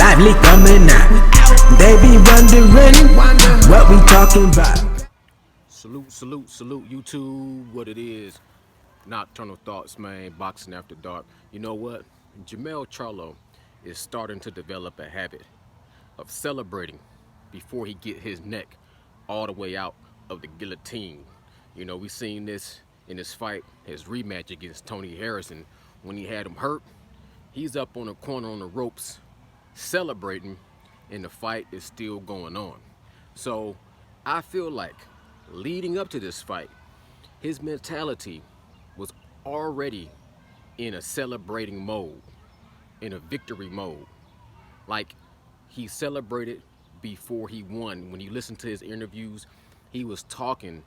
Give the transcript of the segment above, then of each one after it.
lively coming out. They be wondering what we talking about. Salute, YouTube. What it is. Nocturnal Thoughts, man. Boxing After Dark. You know what? Charlo is starting to develop a habit of celebrating before he get his neck all the way out of the guillotine. You know, we seen this in his fight, his rematch against Tony Harrison. When he had him hurt, he's up on the corner on the ropes celebrating, and the fight is still going on. So I feel like leading up to this fight, his mentality was already in a celebrating mode, in a victory mode. Like, he celebrated before he won. When you listen to his interviews, he was talking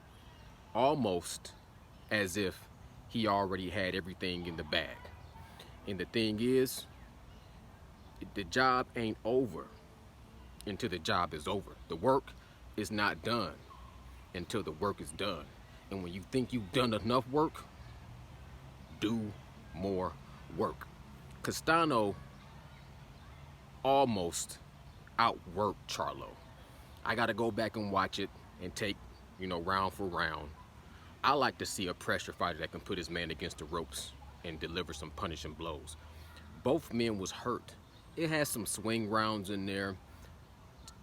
almost as if he already had everything in the bag. And the thing is, the job ain't over until the job is over. The work is not done until the work is done. And when you think you've done enough work, do more work. Castano almost outworked Charlo. I gotta go back and watch it and take, round for round. I like to see a pressure fighter that can put his man against the ropes and deliver some punishing blows. Both men was hurt. It has some swing rounds in there.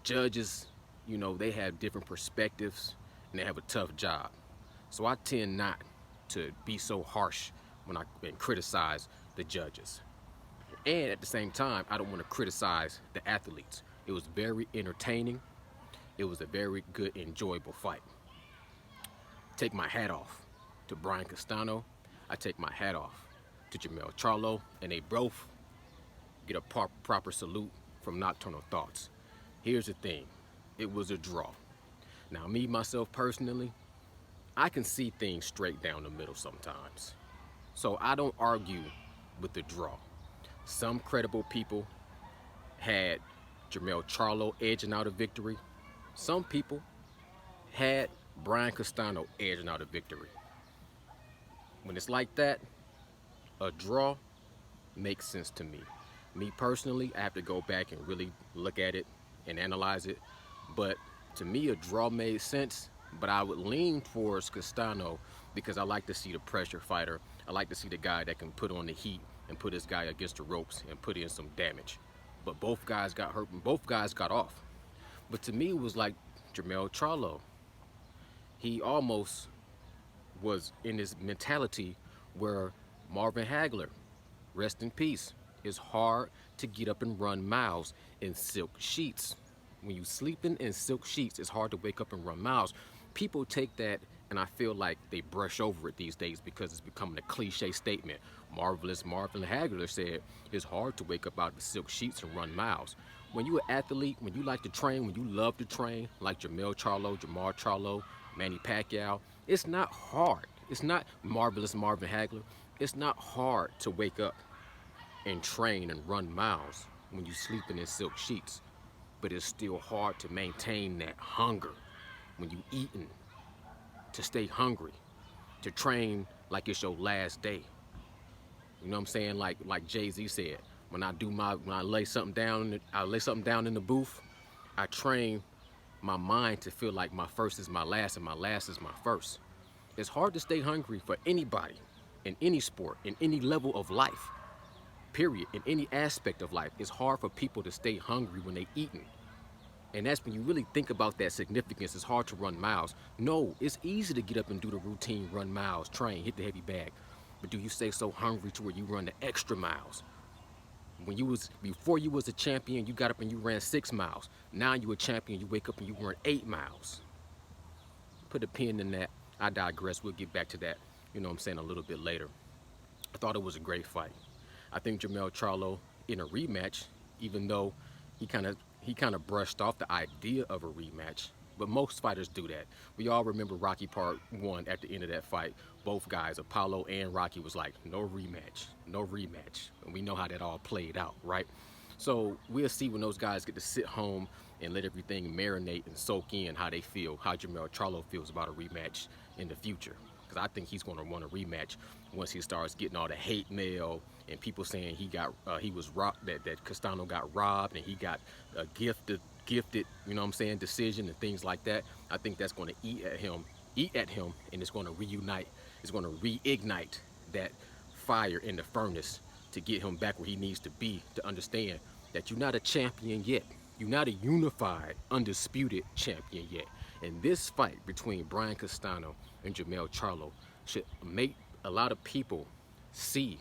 Judges, they have different perspectives and they have a tough job. So I tend not to be so harsh when I criticize the judges. And at the same time, I don't want to criticize the athletes. It was very entertaining. It was a very good, enjoyable fight. Take my hat off to Brian Castano. I take my hat off to Charlo, and they both get a proper salute from Nocturnal Thoughts. Here's the thing, it was a draw. Now, me, myself, personally, I can see things straight down the middle sometimes. So I don't argue with the draw. Some credible people had Charlo edging out a victory. Some people had Brian Castano edging out a victory. When it's like that, a draw makes sense to me. Me personally, I have to go back and really look at it and analyze it. But to me, a draw made sense, but I would lean towards Castano because I like to see the pressure fighter. I like to see the guy that can put on the heat and put his guy against the ropes and put in some damage. But both guys got hurt and both guys got off. But to me, it was like Charlo. He almost was in his mentality where Marvin Hagler, rest in peace. It's hard to get up and run miles in silk sheets. When you sleeping in silk sheets, it's hard to wake up and run miles. People take that, and I feel like they brush over it these days because it's becoming a cliche statement. Marvelous Marvin Hagler said, it's hard to wake up out of the silk sheets and run miles. When you're an athlete, when you like to train, when you love to train, like Jamar Charlo, Manny Pacquiao, it's not hard. It's not Marvelous Marvin Hagler. It's not hard to wake up and train and run miles when you're sleeping in silk sheets. But it's still hard to maintain that hunger when you eating, to stay hungry, to train like it's your last day. You know what I'm saying? Like Jay-Z said, when I lay something down in the booth, I train my mind to feel like my first is my last and my last is my first. It's hard to stay hungry for anybody in any sport, in any level of life. Period. In any aspect of life, it's hard for people to stay hungry when they eating. And that's when you really think about that significance. It's hard to run miles. No, it's easy to get up and do the routine, run miles, train, hit the heavy bag. But do you stay so hungry to where you run the extra miles? Before you was a champion, you got up and you ran 6 miles. Now you a champion, you wake up and you run 8 miles. Put a pin in that. I digress. We'll get back to that, a little bit later. I thought it was a great fight. I think Charlo in a rematch, even though he kind of brushed off the idea of a rematch, but most fighters do that. We all remember Rocky Part 1 at the end of that fight. Both guys, Apollo and Rocky, was like, no rematch. And we know how that all played out, right? So we'll see when those guys get to sit home and let everything marinate and soak in how they feel, how Charlo feels about a rematch in the future. Because I think he's going to want a rematch once he starts getting all the hate mail and people saying he was robbed, that Castano got robbed and he got a gifted, you know what I'm saying, decision and things like that. I think that's going to eat at him, and it's going to reunite, it's going to reignite that fire in the furnace to get him back where he needs to be, to understand that you're not a champion yet. You're not a unified, undisputed champion yet. And this fight between Brian Castano and Jermell Charlo should make a lot of people see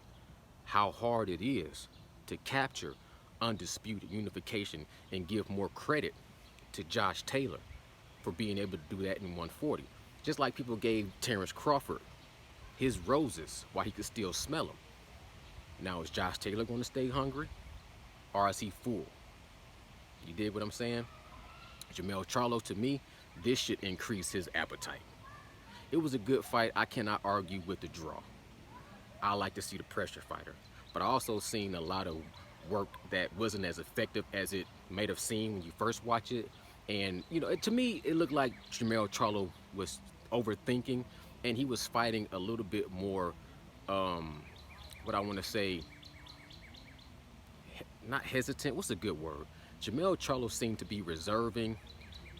how hard it is to capture undisputed unification, and give more credit to Josh Taylor for being able to do that in 140. Just like people gave Terrence Crawford his roses while he could still smell them. Now, is Josh Taylor going to stay hungry, or is he full? You dig what I'm saying? Jermell Charlo, to me, this should increase his appetite. It was a good fight. I cannot argue with the draw. I like to see the pressure fighter, but I also seen a lot of work that wasn't as effective as it may have seemed when you first watch it. And you know, to me, it looked like Jermell Charlo was overthinking, and he was fighting a little bit more, what I want to say, not hesitant, what's a good word? Jermell Charlo seemed to be reserving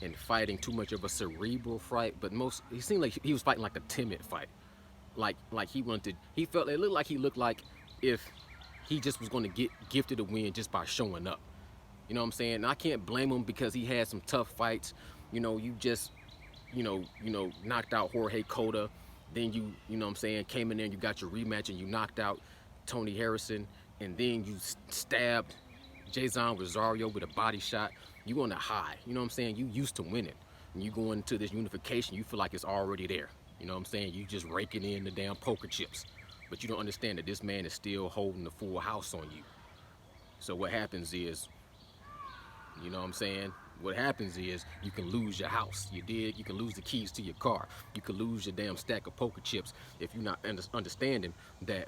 and fighting too much of a cerebral fight, but he seemed like he was fighting like a timid fight. Like he felt, it looked like if he just was going to get gifted a win just by showing up. You know what I'm saying? And I can't blame him, because he had some tough fights. You know, you just, you know, knocked out Jorge Cota. Then you know what I'm saying, came in there and you got your rematch and you knocked out Tony Harrison. And then you stabbed Jason Rosario with a body shot. You on a high, you know what I'm saying? You used to winning. And you go into this unification, you feel like it's already there. You know what I'm saying? You just raking in the damn poker chips. But you don't understand that this man is still holding the full house on you. So what happens is, you know what I'm saying? What happens is you can lose your house. You dig? You can lose the keys to your car. You can lose your damn stack of poker chips if you're not understanding that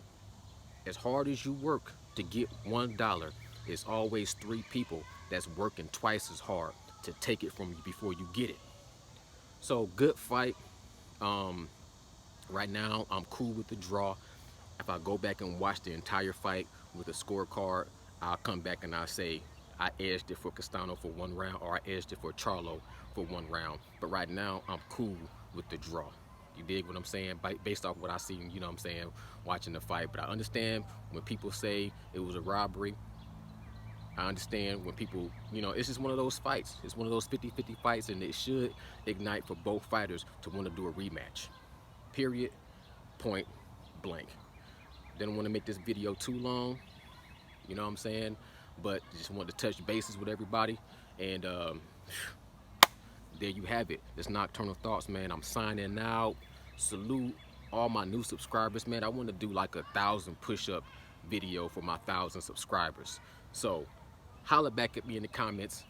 as hard as you work to get $1, it's always 3 people that's working twice as hard to take it from you before you get it. So good fight. Right now I'm cool with the draw. If I go back and watch the entire fight with a scorecard, I'll come back and I'll say I edged it for Castano for 1 round, or I edged it for Charlo for 1 round. But right now I'm cool with the draw. You dig what I'm saying? Based off what I seen, you know what I'm saying, watching the fight. But I understand when people say it was a robbery. I understand when people, you know, it's just one of those fights. It's one of those 50-50 fights, and it should ignite for both fighters to want to do a rematch. Period. Point blank. Didn't want to make this video too long, you know what I'm saying? But just wanted to touch bases with everybody. And there you have it. It's Nocturnal Thoughts, man. I'm signing out. Salute all my new subscribers, man. I want to do like a 1,000 push-up video for my 1,000 subscribers. So holla back at me in the comments.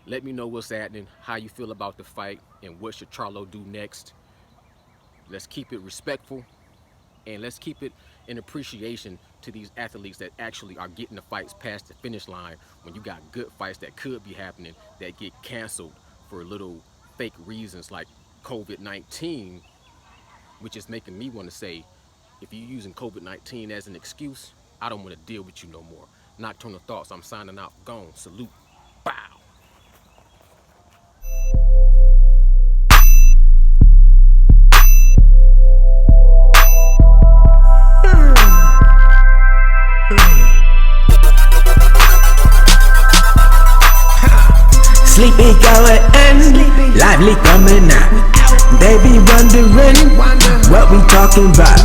Let me know what's happening, how you feel about the fight, and what should Charlo do next. Let's keep it respectful, and let's keep it in appreciation to these athletes that actually are getting the fights past the finish line, when you got good fights that could be happening that get canceled for little fake reasons like COVID-19, which is making me want to say, if you're using COVID-19 as an excuse, I don't want to deal with you no more. Nocturnal Thoughts, I'm signing out. Gone. Salute. Bow. Sleepy going in, lively coming out. They be wondering what we talking about.